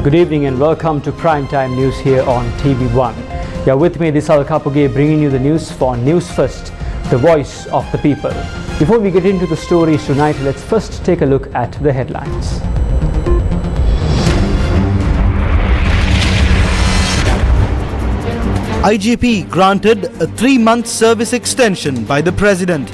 Good evening and welcome to Primetime News here on TV1. You're with me, Divisavia Kapage, bringing you the news for News First, the voice of the people. Before we get into the stories tonight, let's first take a look at the headlines. IGP granted a 3-month service extension by the President.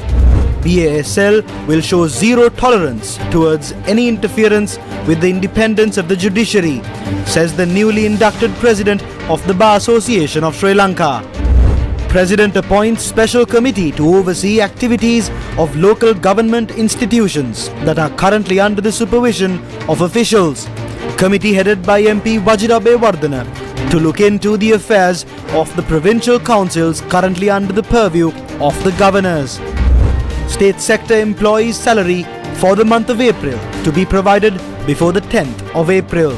BASL will show zero tolerance towards any interference with the independence of the judiciary, says the newly inducted President of the Bar Association of Sri Lanka. President appoints special committee to oversee activities of local government institutions that are currently under the supervision of officials. Committee headed by MP Vajirabewardena to look into the affairs of the provincial councils currently under the purview of the governors. State sector employees' salary for the month of April to be provided before the 10th of April.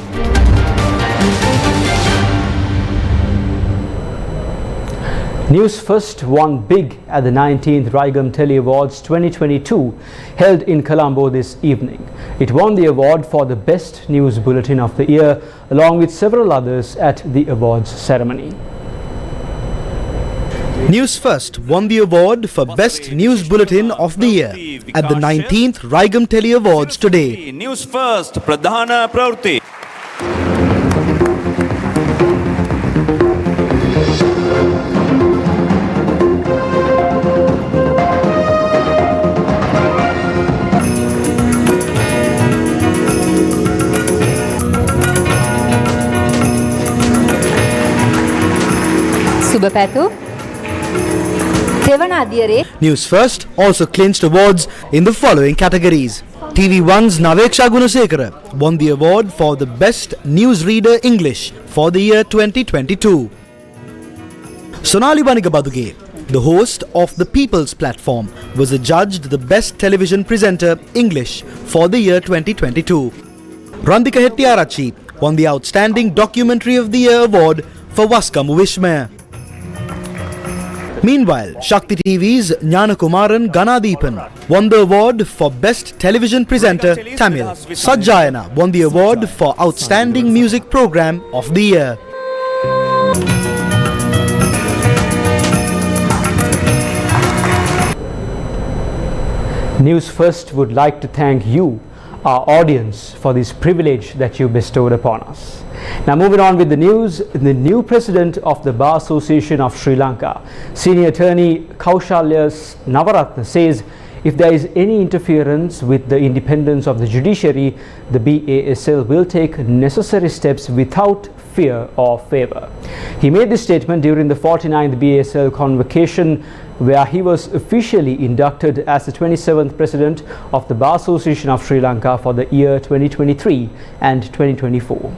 News First won big at the 19th Raigam Tele Awards 2022 held in Colombo this evening. It won the award for the Best News Bulletin of the Year along with several others at the awards ceremony. News First won the award for Best News Bulletin of the Year at the 19th Raigam Tele Awards today. News First Pradhana Pravrutti. News First also clinched awards in the following categories. TV1's Naveksha Gunasekara won the award for the Best Newsreader English for the year 2022. Sonali Banigabaduge, the host of the People's Platform, was adjudged the Best Television Presenter English for the year 2022. Randika Hettiarachi won the Outstanding Documentary of the Year award for Vaskamu Vishmaya. Meanwhile, Shakti TV's Jnanakumaran Ganadeepan won the award for Best Television Presenter Tamil. Sajjayana won the award for Outstanding Music Program of the Year. News First would like to thank you, our audience, for this privilege that you bestowed upon us. Now moving on with the news, the new president of the Bar Association of Sri Lanka, senior attorney Kaushalya Navaratna, says if there is any interference with the independence of the judiciary, the BASL will take necessary steps without fear or favour. He made this statement during the 49th BASL convocation, where he was officially inducted as the 27th president of the Bar Association of Sri Lanka for the year 2023 and 2024.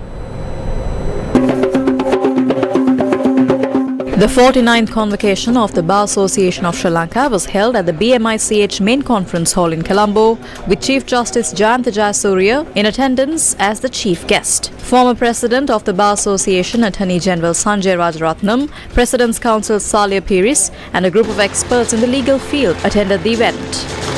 The 49th convocation of the Bar Association of Sri Lanka was held at the BMICH Main Conference Hall in Colombo, with Chief Justice Jayantha Jayasuriya in attendance as the chief guest. Former President of the Bar Association, Attorney General Sanjay Rajaratnam, President's Counsel Salia Piris, and a group of experts in the legal field attended the event.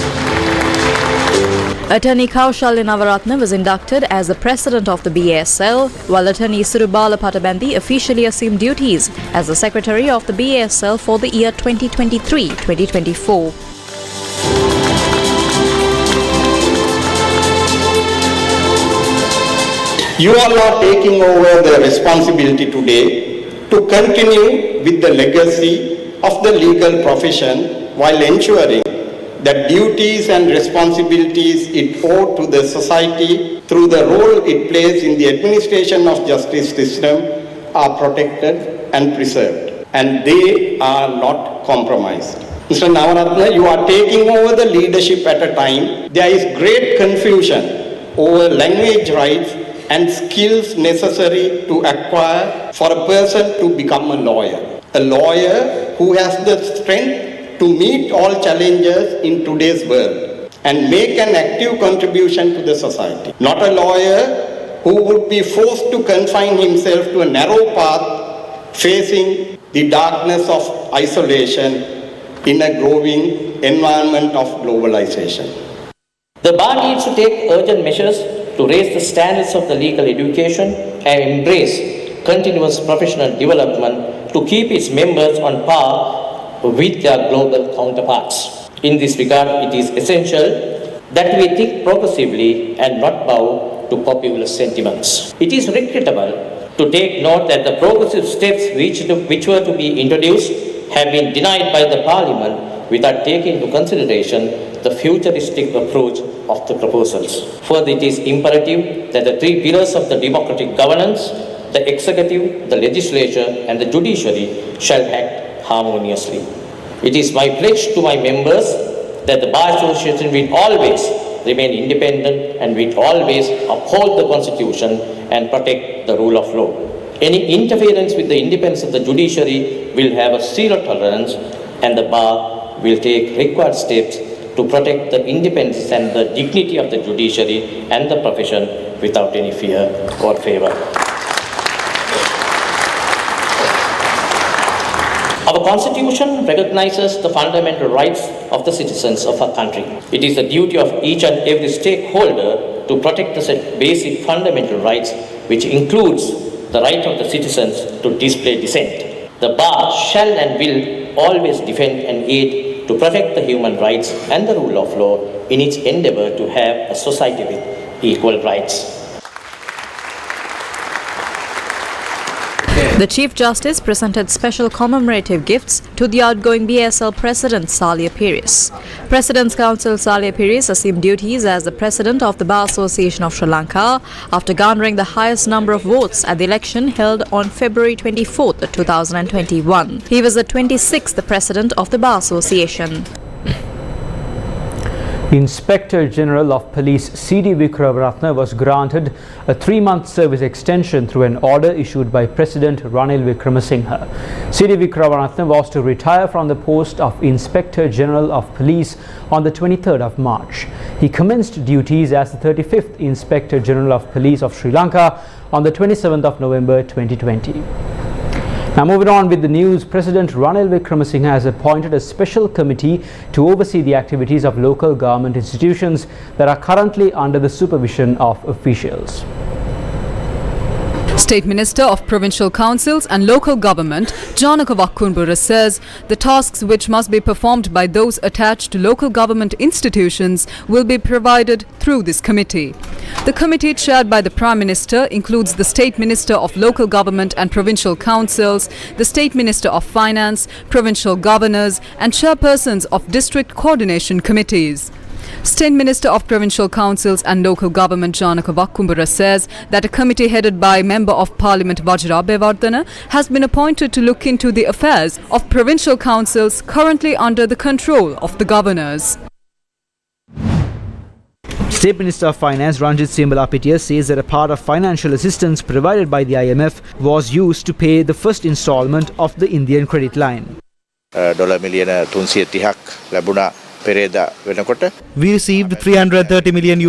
Attorney Kaushalya Navaratna was inducted as the president of the BASL, while Attorney Surubala Patabandi officially assumed duties as the secretary of the BASL for the year 2023-2024. You all are taking over the responsibility today to continue with the legacy of the legal profession while ensuring that duties and responsibilities it owes to the society through the role it plays in the administration of justice system are protected and preserved, and they are not compromised. Mr. Navaratna, you are taking over the leadership at a time there is great confusion over language rights and skills necessary to acquire for a person to become a lawyer who has the strength to meet all challenges in today's world and make an active contribution to the society. Not a lawyer who would be forced to confine himself to a narrow path facing the darkness of isolation in a growing environment of globalization. The bar needs to take urgent measures to raise the standards of the legal education and embrace continuous professional development to keep its members on par with their global counterparts. In this regard, it is essential that we think progressively and not bow to popular sentiments. It is regrettable to take note that the progressive steps which were to be introduced have been denied by the Parliament without taking into consideration the futuristic approach of the proposals. Further, it is imperative that the three pillars of the democratic governance, the executive, the legislature and the judiciary shall act harmoniously. It is my pledge to my members that the Bar Association will always remain independent and will always uphold the Constitution and protect the rule of law. Any interference with the independence of the judiciary will have a zero tolerance, and the Bar will take required steps to protect the independence and the dignity of the judiciary and the profession without any fear or favour. Our Constitution recognizes the fundamental rights of the citizens of our country. It is the duty of each and every stakeholder to protect the basic fundamental rights, which includes the right of the citizens to display dissent. The Bar shall and will always defend and aid to protect the human rights and the rule of law in its endeavour to have a society with equal rights. The Chief Justice presented special commemorative gifts to the outgoing BSL President Salia Peiris. President's Counsel Salia Peiris assumed duties as the President of the Bar Association of Sri Lanka after garnering the highest number of votes at the election held on February 24, 2021. He was the 26th President of the Bar Association. Inspector General of Police C.D. Vikramaratne was granted a 3-month service extension through an order issued by President Ranil Wickremesinghe. C.D. Vikramaratne was to retire from the post of Inspector General of Police on the 23rd of March. He commenced duties as the 35th Inspector General of Police of Sri Lanka on the 27th of November 2020. Now moving on with the news, President Ranil Wickremesinghe has appointed a special committee to oversee the activities of local government institutions that are currently under the supervision of officials. State Minister of Provincial Councils and Local Government, Janaka Vakkunbura, says the tasks which must be performed by those attached to local government institutions will be provided through this committee. The committee, chaired by the Prime Minister, includes the State Minister of Local Government and Provincial Councils, the State Minister of Finance, Provincial Governors and chairpersons of district coordination committees. State Minister of Provincial Councils and Local Government Janaka Vakkunbura says that a committee headed by Member of Parliament Vajra Bewardhana has been appointed to look into the affairs of provincial councils currently under the control of the governors. State Minister of Finance Ranjit Siambalapitiya says that a part of financial assistance provided by the IMF was used to pay the first installment of the Indian credit line. $330 ලැබුණා. We received $330 million.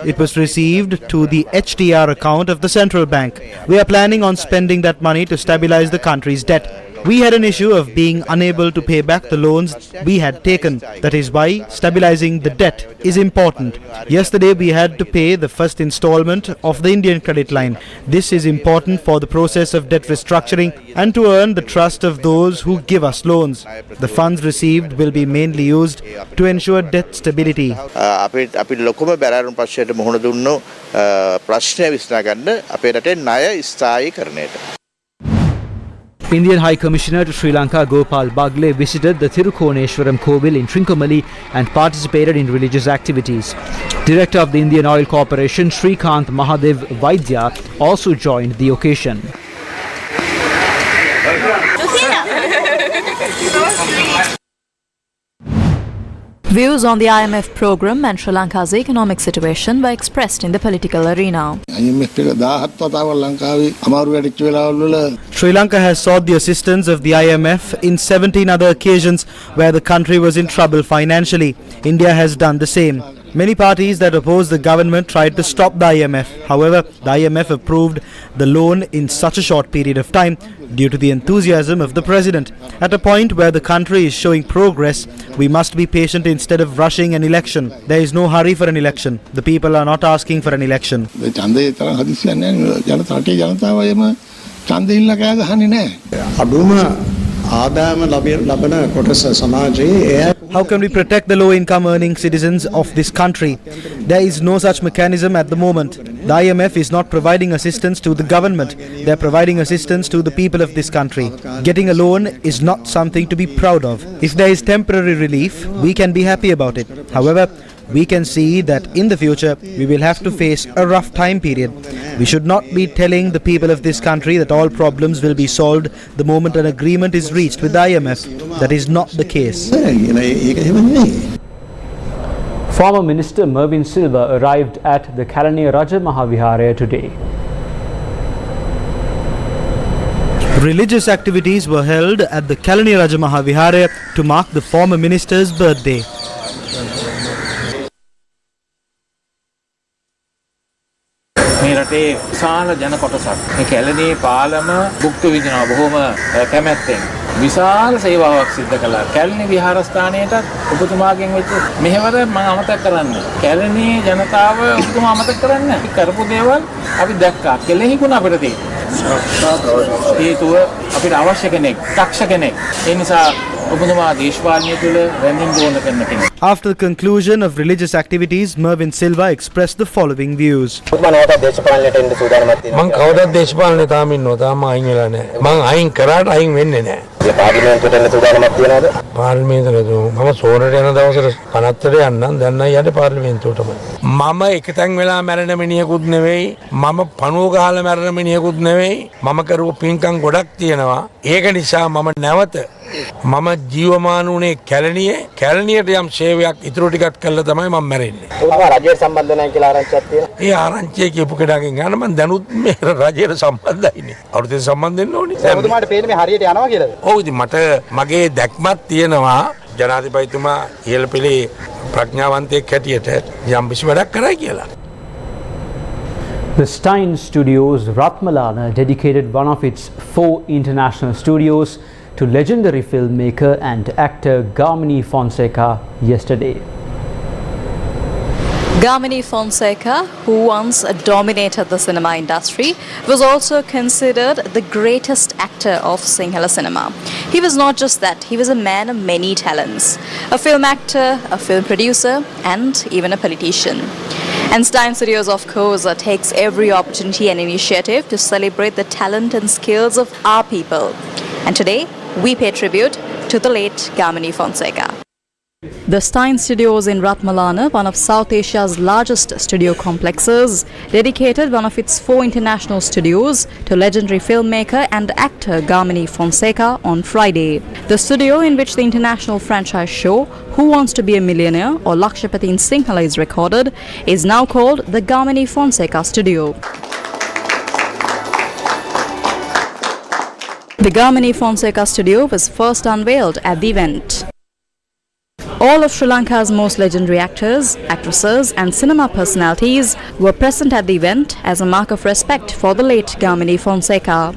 It was received to the HTR account of the central bank. We are planning on spending that money to stabilize the country's debt. We had an issue of being unable to pay back the loans we had taken. That is why stabilizing the debt is important. Yesterday we had to pay the first installment of the Indian credit line. This is important for the process of debt restructuring and to earn the trust of those who give us loans. The funds received will be mainly used to ensure debt stability. Indian High Commissioner to Sri Lanka Gopal Bagle visited the Thirukoneshwaram Kovil in Trincomalee and participated in religious activities. Director of the Indian Oil Corporation Srikanth Mahadev Vaidya also joined the occasion. Views on the IMF program and Sri Lanka's economic situation were expressed in the political arena. Sri Lanka has sought the assistance of the IMF in 17 other occasions where the country was in trouble financially. India has done the same. Many parties that oppose the government tried to stop the IMF. However, the IMF approved the loan in such a short period of time due to the enthusiasm of the president. At a point where the country is showing progress, we must be patient instead of rushing an election. There is no hurry for an election. The people are not asking for an election. How can we protect the low-income earning citizens of this country? There is no such mechanism at the moment. The IMF is not providing assistance to the government. They are providing assistance to the people of this country. Getting a loan is not something to be proud of. If there is temporary relief, we can be happy about it. However, we can see that in the future we will have to face a rough time period. We should not be telling the people of this country that all problems will be solved the moment an agreement is reached with the IMF. That is not the case. Former Minister Mervyn Silva arrived at the Kalani Raja Mahavihara today. Religious activities were held at the Kalani Raja Mahavihara to mark the former minister's birthday. මේ රටේ විශාල ජන කොටසක් මේ කැලණියේ පාලම භුක්ති විඳිනවා බොහොම කැමැත්තෙන් විශාල සේවාවක් සිදු කළා කැලණි විහාරස්ථානයේට ඔබතුමාගෙන් වෙච්ච මෙහෙවර මම අමතක කරන්නේ කැලණි ජනතාව ඔබතුමා අමතක කරන්නේ කරපු දේවල් අපි දැක්කා කෙලෙහිකුණ අපිට තියෙනවා හේතුව අපිට අවශ්‍ය කෙනෙක් දක්ෂ කෙනෙක් ඒ නිසා ඔබතුමා දේශපාලනය තුළ රැඳෙන්න ඕන කරන කෙනෙක්. After the conclusion of religious activities, Mervyn Silva expressed the following views. මම කවදාවත් දේශපාලනේ තාම ඉන්නවා තාම අයින් වෙලා නැහැ. මම අයින් කරාට අයින් වෙන්නේ නැහැ. ඒ පාර්ලිමේන්තුවට එන්න සූදානමක් තියනවද? පාර්ලිමේන්තුවට මම සෝනට යන දවසට කනත්තට යන්නම් දැන් නම් යන්නේ පාර්ලිමේන්තුවටම. මම එකතෙන් වෙලා මැරෙන මිනිහෙකුත් නෙවෙයි. මම පණුව ගහලා මැරෙන මිනිහෙකුත් නෙවෙයි. මම කරුව පින්කම් ගොඩක් තියෙනවා. ඒක නිසා මම නැවත මම ජීවමාන උනේ කැලණියට යම් සේවයක් ඉතුරු ටිකක් කළා තමයි මම මැරෙන්නේ. ඔබතුමා රජයට සම්බන්ධ නැහැ කියලා ආරංචියක් තියෙනවා. ඒ ආරංචිය කියපු කෙනාගෙන් ගන්න මම දැනුත් මේ රජයට සම්බන්ධයිනේ. අවුරුද්දෙන් සම්බන්ධ වෙන්න ඕනේ. ඔබතුමාට පේන්නේ මේ හරියට යනවා කියලාද? ඔව් ඉතින් මට මගේ දැක්මක් තියෙනවා ජනාධිපතිතුමා ඉහළ පෙළේ ප්‍රඥාවන්තයෙක් හැටියට යම් කිසි වැඩක් කරයි කියලා. The Stein Studios Ratmalana dedicated one of its 4 international studios to legendary filmmaker and actor Giri Fonseca yesterday. Giri Fonseca, who once dominated the cinema industry, was also considered the greatest actor of Sinhala cinema. He was not just that, he was a man of many talents. A film actor, a film producer, and even a politician. And Stein Studios, of course, takes every opportunity and initiative to celebrate the talent and skills of our people. And today, we pay tribute to the late Giri Fonseca. The Stein Studios in Ratmalana, one of South Asia's largest studio complexes, dedicated one of its 4 international studios to legendary filmmaker and actor Giri Fonseca on Friday. The studio in which the international franchise show Who Wants to Be a Millionaire or Lakshapati in Sinhala is recorded is now called the Giri Fonseca Studio. The Giri Fonseca Studio was first unveiled at the event. All of Sri Lanka's most legendary actors, actresses and cinema personalities were present at the event as a mark of respect for the late Giri Fonseca.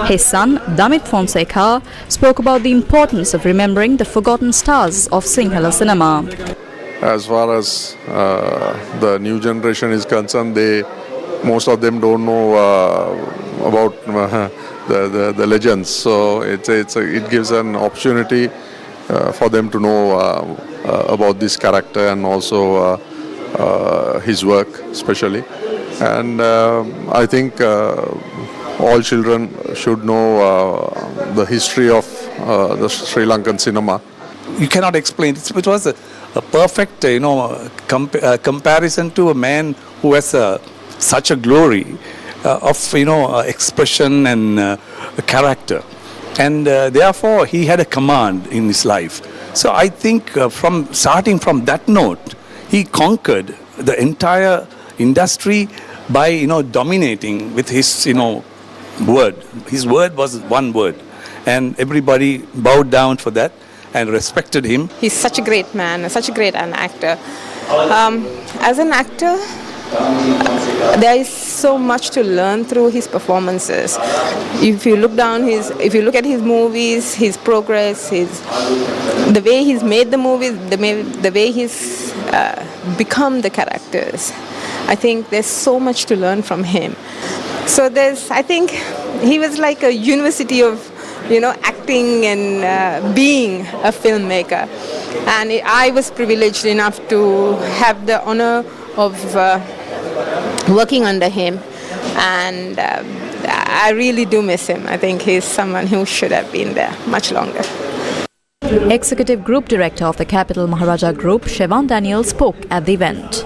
His son, Damit Fonseca, spoke about the importance of remembering the forgotten stars of Sinhala cinema. As far as the new generation is concerned, most of them don't know about the legends. So it gives an opportunity for them to know about this character and also his work especially. And I think all children should know the history of the Sri Lankan cinema. You cannot explain. It was a perfect, comparison to a man who has such a glory of, expression and character. And therefore, he had a command in his life. So I think starting from that note, he conquered the entire industry by, dominating with his, word. His word was one word. And everybody bowed down for that and respected him. He's such a great man, such a great actor. As an actor, there is so much to learn through his performances. If you look at his movies, his progress, the way he's made the movies, the way he's become the characters, I think there's so much to learn from him. So I think he was like a university of, acting and being a filmmaker. And I was privileged enough to have the honor of working under him, and I really do miss him. I think he's someone who should have been there much longer. Executive Group Director of the Capital Maharaja Group, Shevan Daniel, spoke at the event.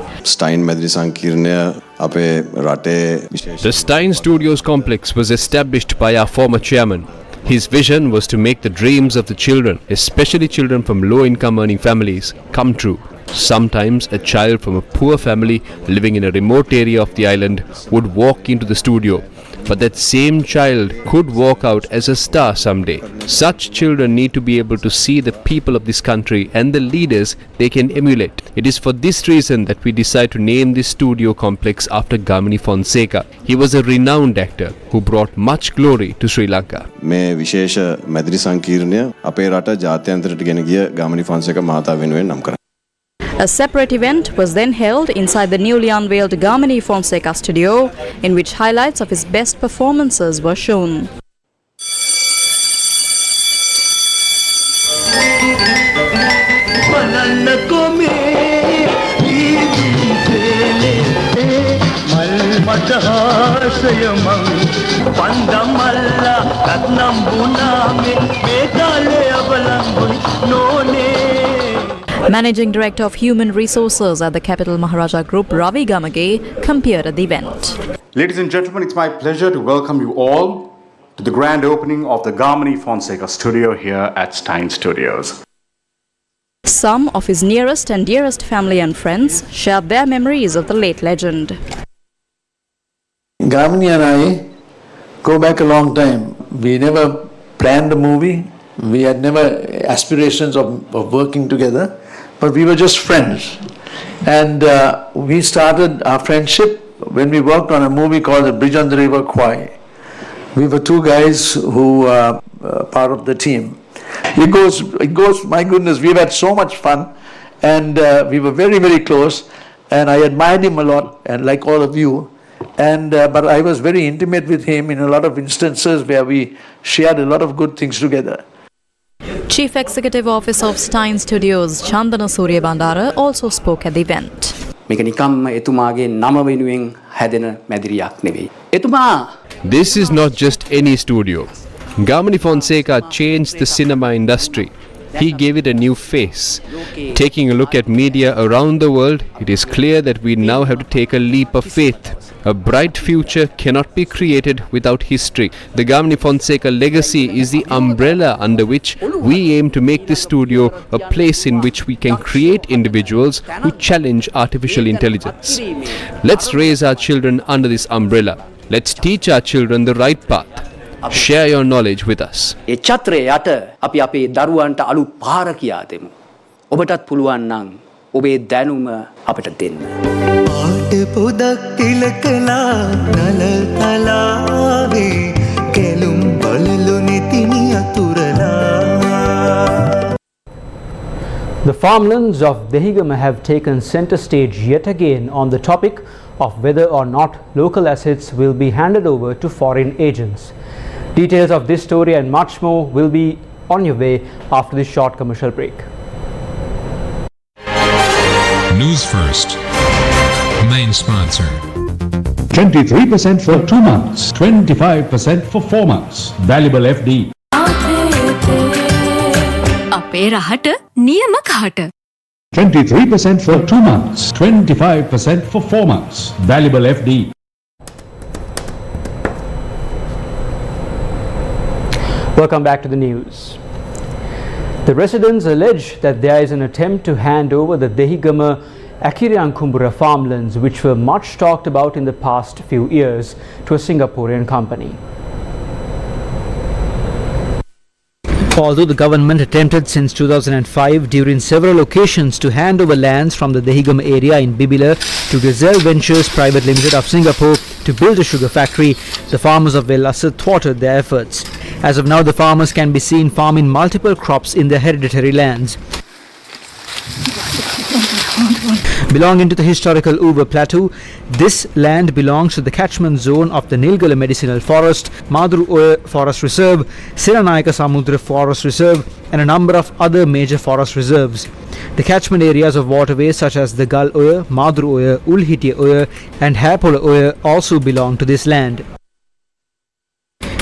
The Stein Studios complex was established by our former chairman. His vision was to make the dreams of the children, especially children from low-income earning families, come true. Sometimes a child from a poor family living in a remote area of the island would walk into the studio, but that same child could walk out as a star someday. Such children need to be able to see the people of this country and the leaders they can emulate. It is for this reason that we decide to name this studio complex after Gamini Fonseca. He was a renowned actor who brought much glory to Sri Lanka. මේ විශේෂ මැදිරි සංකීර්ණය අපේ රට ජාත්‍යන්තරයට ගෙන ගිය ගාමිණී ෆොන්සේකා මහතා වෙනුවෙන් නම් කරා. A separate event was then held inside the newly unveiled Gamini Fonseca studio, in which highlights of his best performances were shown. Managing Director of Human Resources at the Capital Maharaja Group, Ravi Gamage, appeared at the event. Ladies and gentlemen, it's my pleasure to welcome you all to the grand opening of the Gamini Fonseca studio here at Stein Studios. Some of his nearest and dearest family and friends shared their memories of the late legend. Gamini and I go back a long time. We never planned a movie. We had never aspirations of working together. But we were just friends, and we started our friendship when we worked on a movie called The Bridge on the River Kwai. We were two guys who were part of the team. It goes, my goodness, we've had so much fun, and we were very, very close, and I admired him a lot, and like all of you, and but I was very intimate with him in a lot of instances where we shared a lot of good things together. Chief Executive Officer of Stein Studios, Chandana Surya Bandara, also spoke at the event. This is not just any studio. Gamini Fonseca changed the cinema industry. He gave it a new face. Taking a look at media around the world, it is clear that we now have to take a leap of faith. A bright future cannot be created without history. The Gamini Fonseca legacy is the umbrella under which we aim to make this studio a place in which we can create individuals who challenge artificial intelligence. Let's raise our children under this umbrella. Let's teach our children the right path. Share your knowledge with us. ඒ චත්‍රයේ යට අපි අපේ දරුවන්ට අලු පාර කියා දෙමු. ඔබටත් පුළුවන් නම් ඔබේ දැනුම අපට දෙන්න. ආට පොදක් තිලකලා නලතලාවේ කෙලුම් බලලු නිතිනි අතුරලා. The farmlands of Dehigama have taken center stage yet again on the topic of whether or not local assets will be handed over to foreign agents. Details of this story and much more will be on your way after this short commercial break. Newsfirst, main sponsor. 23% for 2 months, 25% for 4 months. Valuable FD. අපේ රහට නියම කහට. 23% for 2 months, 25% for 4 months. Valuable FD. Welcome back to the news. The residents allege that there is an attempt to hand over the Dehigama Srilankanbeauty farmlands, which were much talked about in the past few years, to a Singaporean company. Although the government attempted since 2005 during several occasions to hand over lands from the Dehigama area in Bibila to Gazelle Ventures Private Limited of Singapore to build a sugar factory, the farmers of Wellassa thwarted their efforts. As of now, the farmers can be seen farming multiple crops in their hereditary lands. Belonging to the historical Uber Plateau, this land belongs to the catchment zone of the Nilgala Medicinal Forest, Madru Oya Forest Reserve, Siranayaka Samudra Forest Reserve and a number of other major forest reserves. The catchment areas of waterways such as the Gal Oya, Madru Oya, Ulhitia Oya and Hapola Oya also belong to this land.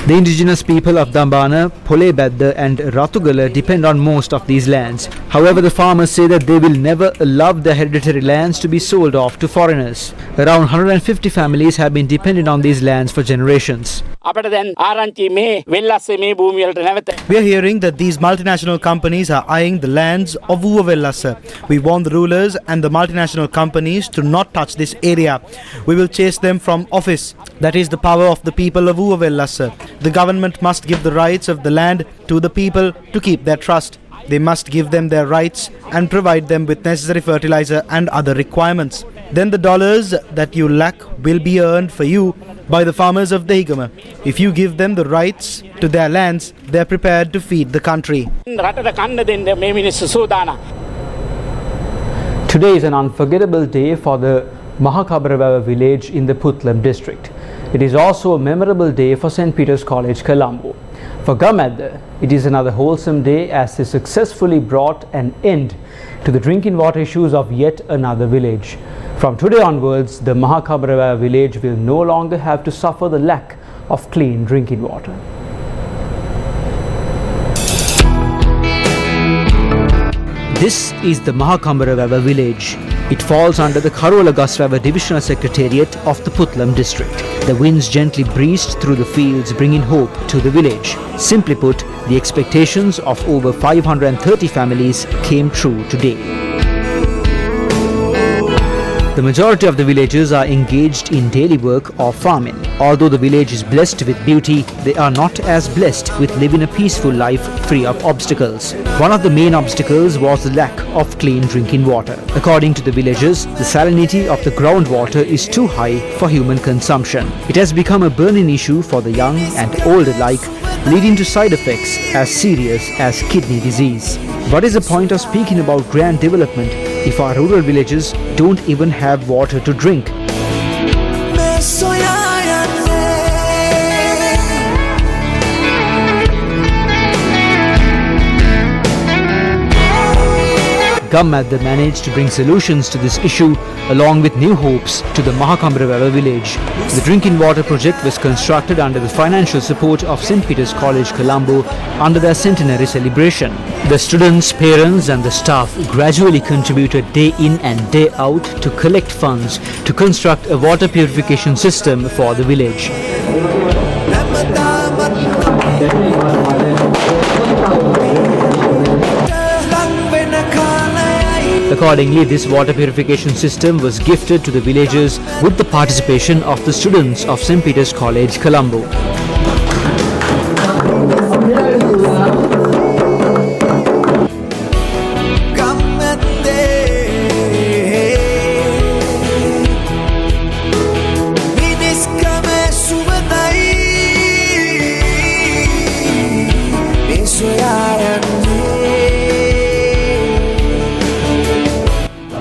The indigenous people of Dambana, Polebadda and Ratugala depend on most of these lands. However, the farmers say that they will never allow their hereditary lands to be sold off to foreigners. Around 150 families have been dependent on these lands for generations. We are hearing that these multinational companies are eyeing the lands of Uva Wellassa. We warn the rulers and the multinational companies to not touch this area. We will chase them from office. That is the power of the people of Uva Wellassa. The government must give the rights of the land to the people to keep their trust. They must give them their rights and provide them with necessary fertilizer and other requirements. Then the dollars that you lack will be earned for you by the farmers of Dehigama. If you give them the rights to their lands, they are prepared to feed the country. Today is an unforgettable day for the Mahakabaravawa village in the Puttlam district. It is also a memorable day for St. Peter's College, Colombo. For Gamadda, it is another wholesome day as they successfully brought an end to the drinking water issues of yet another village. From today onwards, the Mahakabaravawa village will no longer have to suffer the lack of clean drinking water. This is the Mahakabaravawa village. It falls under the Karola Gasrava Divisional Secretariat of the Puttlam district. The winds gently breezed through the fields, bringing hope to the village. Simply put, the expectations of over 530 families came true today. The majority of the villagers are engaged in daily work or farming. Although the village is blessed with beauty, they are not as blessed with living a peaceful life free of obstacles. One of the main obstacles was the lack of clean drinking water. According to the villagers, the salinity of the groundwater is too high for human consumption. It has become a burning issue for the young and old alike, leading to side effects as serious as kidney disease. What is the point of speaking about grand development if our rural villages don't even have water to drink? Gamadda managed to bring solutions to this issue along with new hopes to the Mahakabaravawa village. The drinking water project was constructed under the financial support of St. Peter's College, Colombo under their centenary celebration. The students, parents and the staff gradually contributed day in and day out to collect funds to construct a water purification system for the village. Accordingly, this water purification system was gifted to the villagers with the participation of the students of St. Peter's College, Colombo.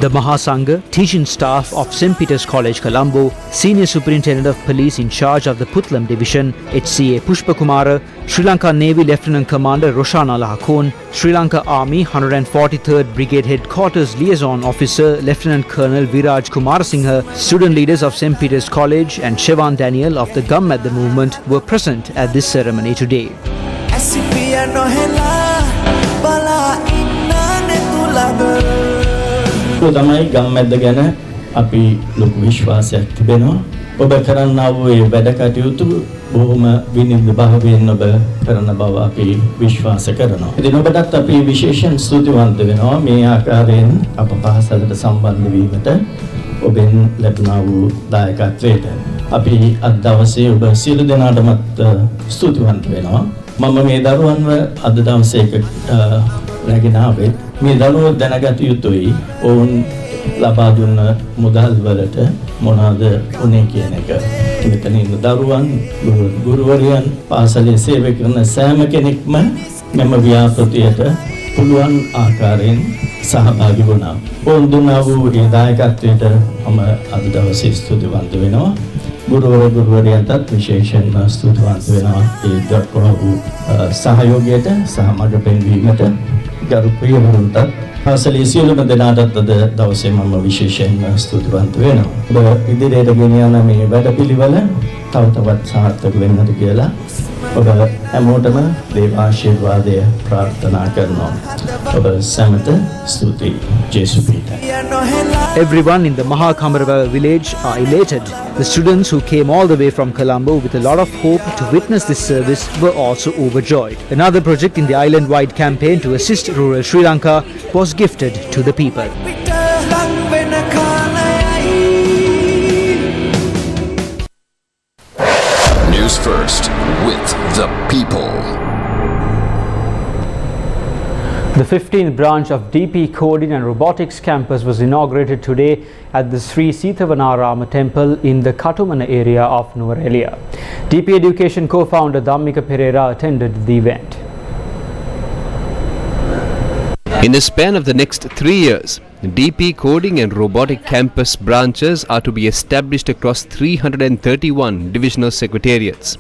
The Mahasangha, teaching staff of St. Peter's College, Colombo, Senior Superintendent of Police in charge of the Puttlam Division, HCA Pushpakumara, Sri Lanka Navy Lieutenant Commander Roshana Lahakon, Sri Lanka Army 143rd Brigade Headquarters Liaison Officer Lieutenant Colonel Viraj Kumarasinghe, student leaders of St. Peter's College and Shevan Daniel of the Gamadda movement were present at this ceremony today. තමයි ගම්මැද්ද ගැන අපි ලොකු විශ්වාසයක් තිබෙනවා. ඔබ කරන්නා වූ මේ වැඩ කටයුතු බොහොම විනිවිද භාවයෙන් ඔබ කරන බව අපි විශ්වාස කරනවා. ඉතින් ඔබටත් අපි විශේෂයෙන් ස්තුතිවන්ත වෙනවා මේ ආකාරයෙන් අප පහසලට සම්බන්ධ වීමට ඔබෙන් ලැබුණා වූ දායකත්වයට. අපි අද දවසේ ඔබ සියලු දෙනාටමත් ස්තුතිවන්ත වෙනවා. මම මේ දරුවන්ව අද දවසේ එක රැගෙන ආවේ. මේ දරුවෝ දැනගත යුතුයි ඔවුන් ලබා දුන්න මුදල් වලට මොනවාද උනේ කියන එක. මෙතන ඉන්න දරුවන්, ගුරුවරයන්, පාසලේ සේවය කරන සෑම කෙනෙක්ම මෙම ව්‍යාපෘතියට පුළුවන් ආකාරයෙන් සහභාගී වුණා. ඔවුන් දුන්නා වූ ඒ දායකත්වයට මම අද දවසේ ස්තුතිවන්ත වෙනවා. ගුරුවරයන්ටත් විශේෂයෙන්ම ස්තුතිවන්ත වෙනවා ඒ දක්වන වූ සහයෝගයට සහ මඟ පෙන්වීමට. ගරු ප්‍රියවරුන්ටත් පාසලේ සියලුම දෙනාටත් අද දවසේ මම විශේෂයෙන්ම ස්තුතිවන්ත වෙනවා. ඔබ ඉදිරියට ගෙන යන මේ වැඩපිළිවෙල තව තවත් සාර්ථක වෙන්නට කියලා ඔබ හැමෝටම දේව ආශිර්වාදය ප්‍රාර්ථනා කරනවා. ඔබ සැමට ස්තුතියි. ජේසු පීඨ. Everyone in the Mahakamarava village are elated. The students who came all the way from Colombo with a lot of hope to witness this service were also overjoyed. Another project in the island-wide campaign to assist rural Sri Lanka was gifted to the people. News First with the people. The 15th branch of DP Coding and Robotics campus was inaugurated today at the Sri Sitavanarama temple in the Katumana area of Nuwara. DP Education co-founder Dhammika Pereira attended the event. In the span of the next 3 years, DP Coding and Robotic Campus branches are to be established across 331 divisional secretariats.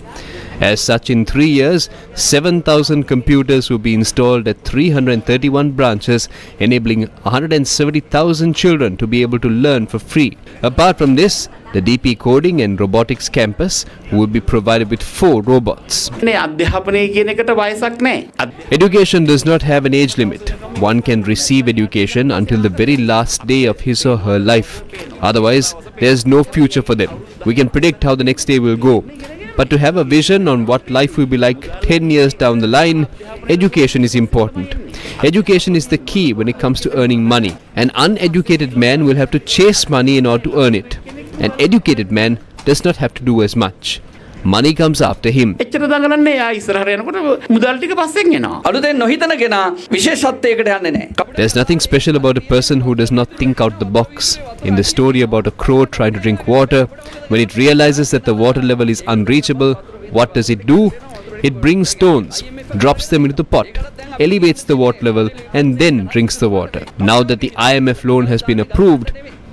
As such, in 3 years, 7,000 computers will be installed at 331 branches, enabling 170,000 children to be able to learn for free. Apart from this, the DP Coding and Robotics campus will be provided with 4 robots. Education does not have an age limit. One can receive education until the very last day of his or her life. Otherwise, there is no future for them. We can predict how the next day will go. But to have a vision on what life will be like 10 years down the line, education is important. Education is the key when it comes to earning money. An uneducated man will have to chase money in order to earn it. An educated man does not have to do as much. Money comes after him. There's nothing special about a person who does not think out the box. In the story about a crow trying to drink water, when it realizes that the water level is unreachable, what does it do? It brings stones, drops them into the pot, elevates the water level and then drinks the water. Now that the IMF loan has been approved,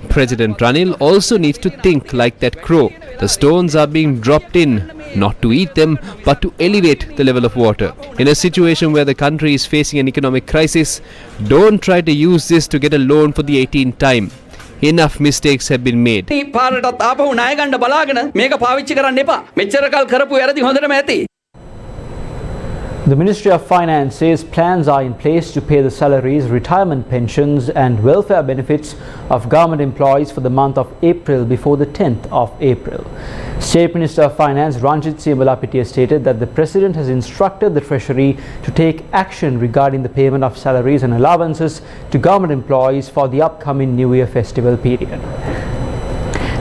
President Ranil also needs to think like that crow. The stones are being dropped in, not to eat them, but to elevate the level of water. In a situation where the country is facing an economic crisis, don't try to use this to get a loan for the 18th time. Enough mistakes have been made. The Ministry of Finance says plans are in place to pay the salaries, retirement pensions and welfare benefits of government employees for the month of April before the 10th of April. State Minister of Finance Ranjit Siyamalapitia stated that the President has instructed the Treasury to take action regarding the payment of salaries and allowances to government employees for the upcoming New Year festival period.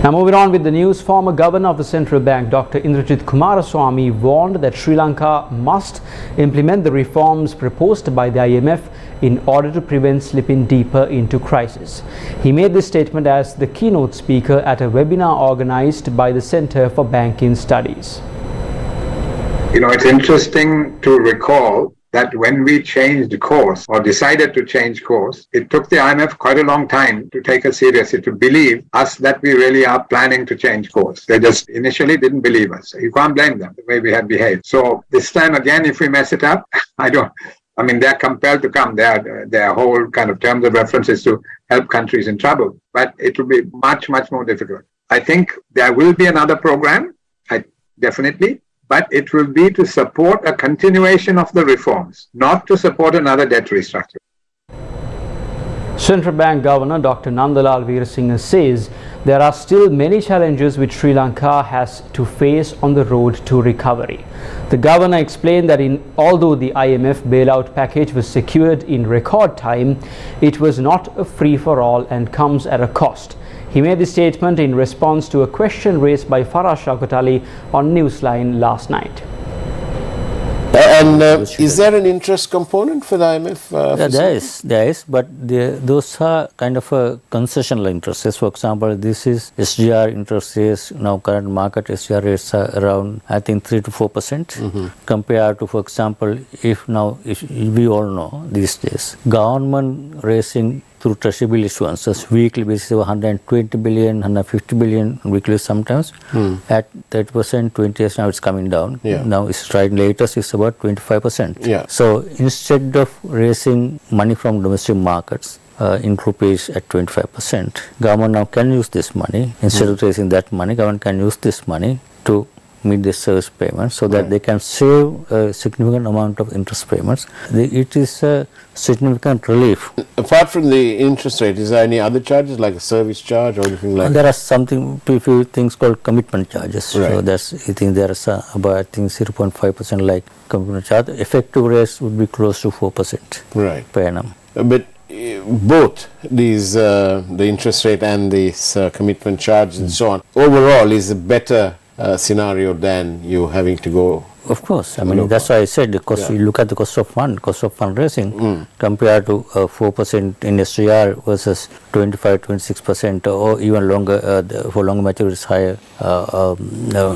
Now moving on with the news, former governor of the central bank Dr. Indrajit Kumaraswamy warned that Sri Lanka must implement the reforms proposed by the IMF in order to prevent slipping deeper into crisis. He made this statement as the keynote speaker at a webinar organized by the Center for Banking Studies. It's interesting to recall that when we changed course or decided to change course, it took the IMF quite a long time to take us seriously, to believe us that we really are planning to change course. They just initially didn't believe us. You can't blame them the way we had behaved. So this time again, if we mess it up, they're compelled to come. Their whole kind of terms of reference is to help countries in trouble. But it will be much, much more difficult. I think there will be another program, definitely. But it will be to support a continuation of the reforms, not to support another debt restructuring. Central Bank Governor Dr. Nandalal Veerasinghe says there are still many challenges which Sri Lanka has to face on the road to recovery. The governor explained that although the IMF bailout package was secured in record time, it was not a free-for-all and comes at a cost. He made this statement in response to a question raised by Farah Shaukat Ali on Newsline last night. Is there an interest component for the IMF? There is, but those are kind of a concessional interests. For example, this is SGR interest rates, now current market SGR rates are around, I think, 3 to 4%, compared to, for example, if we all know these days, government raising through treasury bill issuances, weekly basis of 120 billion, 150 billion weekly sometimes. At 30%, 20 years now it's coming down. Now it's right latest is about 25%. So instead of raising money from domestic markets in rupees at 25%, government now can use this money. Instead of raising that money, government can use this money to meet the service payments so that they can save a significant amount of interest payments. It is a significant relief. Apart from the interest rate, is there any other charges like a service charge or anything like that? There are few things called commitment charges. So I think there is about 0.5% like commitment charge. Effective rates would be close to 4% per annum. But both these, the interest rate and this commitment charge and so on, overall is a better scenario than you having to go. Of course, I mean that's why I said the cost. You look at the cost of fundraising compared to 4% in SGR versus 25-26% or even longer for longer maturities higher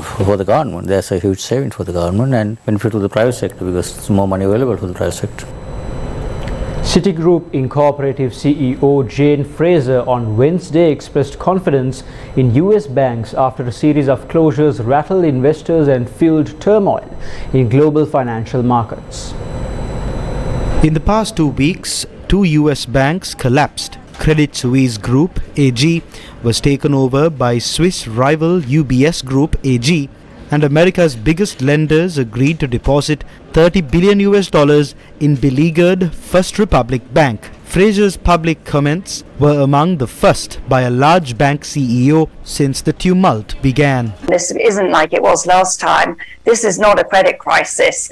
for the government. There's a huge saving for the government and benefit to the private sector because there's more money available for the private sector. Citigroup Incorporative CEO Jane Fraser on Wednesday expressed confidence in US banks after a series of closures rattled investors and fueled turmoil in global financial markets. In the past 2 weeks, 2 US banks collapsed. Credit Suisse Group AG was taken over by Swiss rival UBS Group AG, and America's biggest lenders agreed to deposit $30 billion in beleaguered First Republic Bank. Fraser's public comments were among the first by a large bank CEO since the tumult began. This isn't like it was last time. This is not a credit crisis.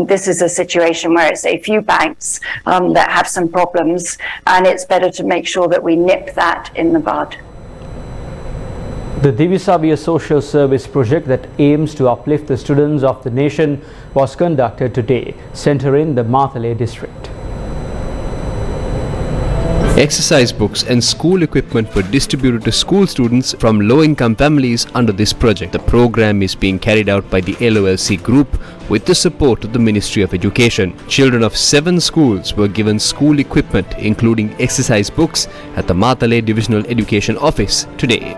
This is a situation where it's a few banks that have some problems, and it's better to make sure that we nip that in the bud. The Divisavia social service project that aims to uplift the students of the nation was conducted today, centering the Matale district. Exercise books and school equipment were distributed to school students from low-income families under this project. The program is being carried out by the LOLC group with the support of the Ministry of Education. Children of 7 schools were given school equipment including exercise books at the Matale Divisional Education Office today.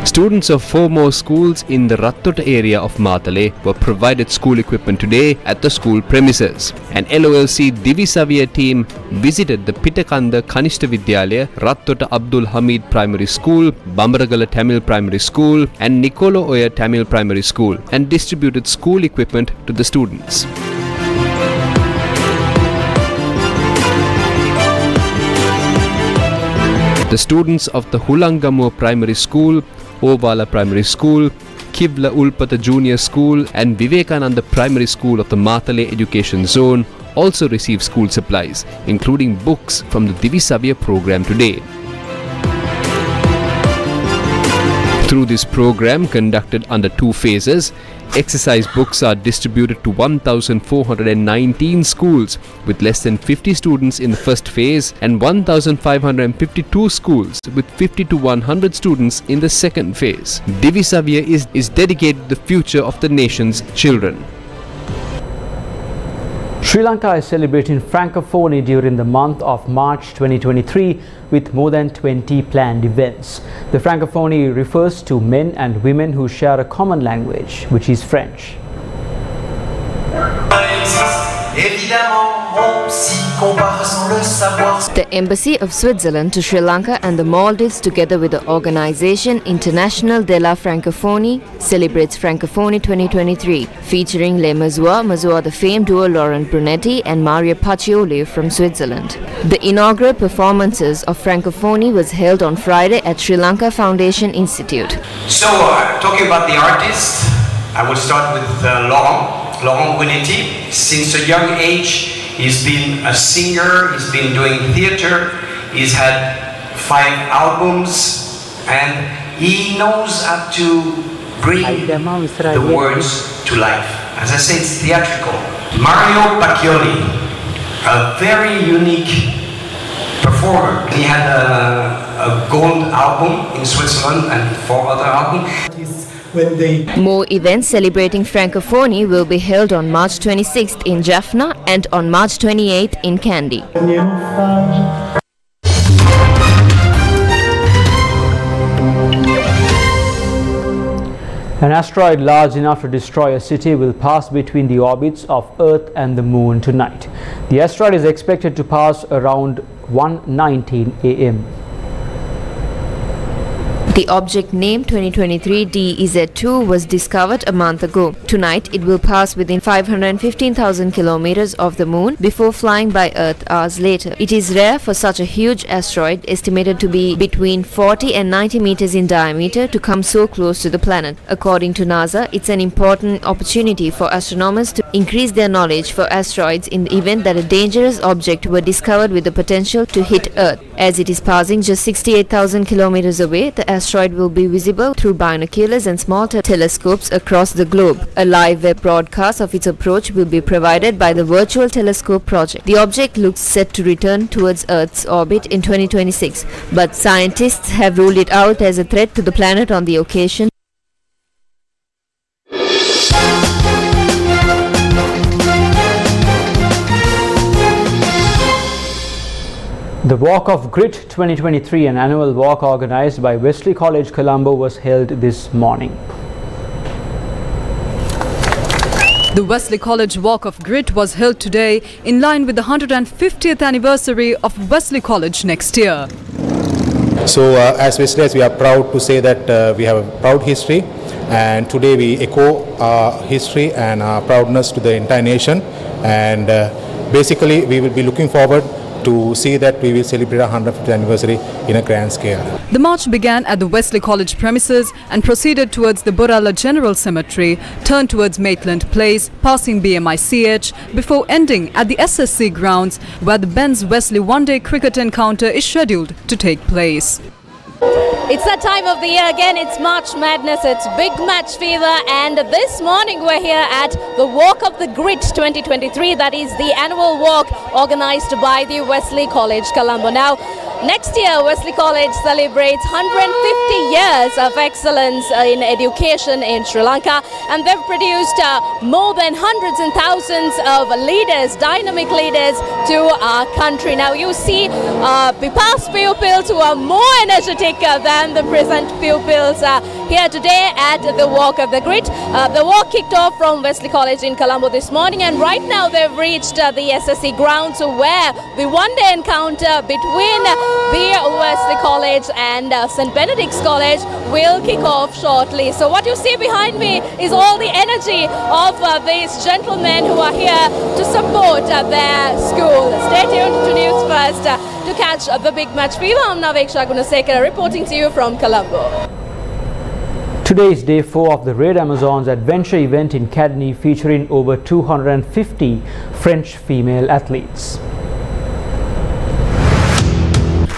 Students of 4 more schools in the Rattota area of Matale were provided school equipment today at the school premises. An LOLC Divisavia team visited the Pitakanda Kanishta Vidyalaya, Rattota Abdul Hamid Primary School, Bamaragala Tamil Primary School and Nicolo Oya Tamil Primary School and distributed school equipment to the students. The students of the Hulangamur Primary School, Ovala Primary School, Kivla Ulpata Junior School and Vivekananda Primary School of the Matale Education Zone also received school supplies, including books from the Divisavia program today. Through this program conducted under 2 phases, exercise books are distributed to 1,419 schools with less than 50 students in the first phase and 1,552 schools with 50 to 100 students in the second phase. Divisavia is dedicated to the future of the nation's children. Sri Lanka is celebrating Francophony during the month of March 2023 with more than 20 planned events. The Francophony refers to men and women who share a common language, which is French. The Embassy of Switzerland to Sri Lanka and the Maldives, together with the organization International de la Francophonie, celebrates Francophony 2023, featuring Les Mazua, the famed duo Laurent Brunetti and Maria Pacioli from Switzerland. The inaugural performances of Francophony was held on Friday at Sri Lanka Foundation Institute. So, talking about the artist, I will start with Laurent Brunetti. Since a young age, he's been a singer, he's been doing theater, he's had 5 albums, and he knows how to bring the words to life. As I say, it's theatrical. Mario Pacchioli, a very unique performer. He had a gold album in Switzerland and 4 other albums. More events celebrating Francophony will be held on March 26th in Jaffna and on March 28th in Kandy. An asteroid large enough to destroy a city will pass between the orbits of Earth and the Moon tonight. The asteroid is expected to pass around 1:19 a.m. The object named 2023 DEZ2 was discovered a month ago. Tonight, it will pass within 515,000 kilometers of the Moon before flying by Earth hours later. It is rare for such a huge asteroid, estimated to be between 40 and 90 meters in diameter, to come so close to the planet. According to NASA, it's an important opportunity for astronomers to increase their knowledge for asteroids in the event that a dangerous object were discovered with the potential to hit Earth. As it is passing just 68,000 kilometers away, the asteroid will be visible through binoculars and small telescopes across the globe. A live web broadcast of its approach will be provided by the Virtual Telescope project. The object looks set to return towards Earth's orbit in 2026, but scientists have ruled it out as a threat to the planet on the occasion. The Walk of Grit 2023, an annual walk organized by Wesley College, Colombo, was held this morning. The Wesley College Walk of Grit was held today in line with the 150th anniversary of Wesley College next year. So as Wesleyans, we are proud to say that we have a proud history, and today we echo our history and our proudness to the entire nation, and basically we will be looking forward to see that we will celebrate our 150th anniversary in a grand scale. The march began at the Wesley College premises and proceeded towards the Borala General Cemetery, turned towards Maitland Place, passing BMICH, before ending at the SSC grounds, where the Ben's Wesley one-day cricket encounter is scheduled to take place. It's that time of the year again. It's March Madness, it's big match fever, and this morning we're here at the Walk of the Grit 2023. That is the annual walk organized by the Wesley College, Colombo. Now, next year Wesley College celebrates 150 years of excellence in education in Sri Lanka, and they've produced more than hundreds and thousands of leaders, dynamic leaders to our country. Now you see the past pupils who are more energetic than the present pupils here today at the Walk of the Grit. The walk kicked off from Wesley College in Colombo this morning, and right now they've reached the SSC grounds, where the one-day encounter between the Wesley College and St. Benedict's College will kick off shortly. So what you see behind me is all the energy of these gentlemen who are here to support their school. Stay tuned to Newsfirst to catch the big match fever. I'm Naveksha Gunaseka reporting to you from Colombo. Today is day 4 of the Red Amazons adventure event in Kadni, featuring over 250 French female athletes.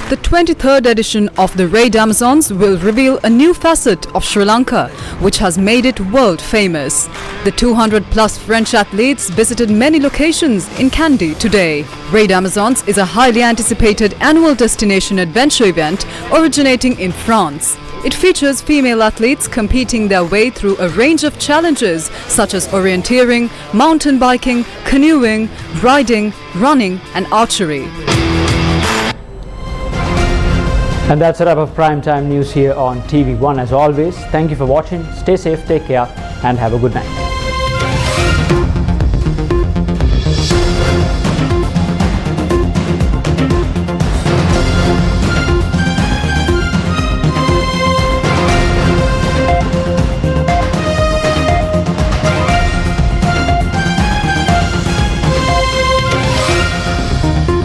The 23rd edition of the Raid Amazons will reveal a new facet of Sri Lanka, which has made it world famous. The 200-plus French athletes visited many locations in Kandy today. Raid Amazons is a highly anticipated annual destination adventure event originating in France. It features female athletes competing their way through a range of challenges such as orienteering, mountain biking, canoeing, riding, running and archery. And that's a wrap of primetime news here on TV1. As always, thank you for watching. Stay safe, take care, and have a good night.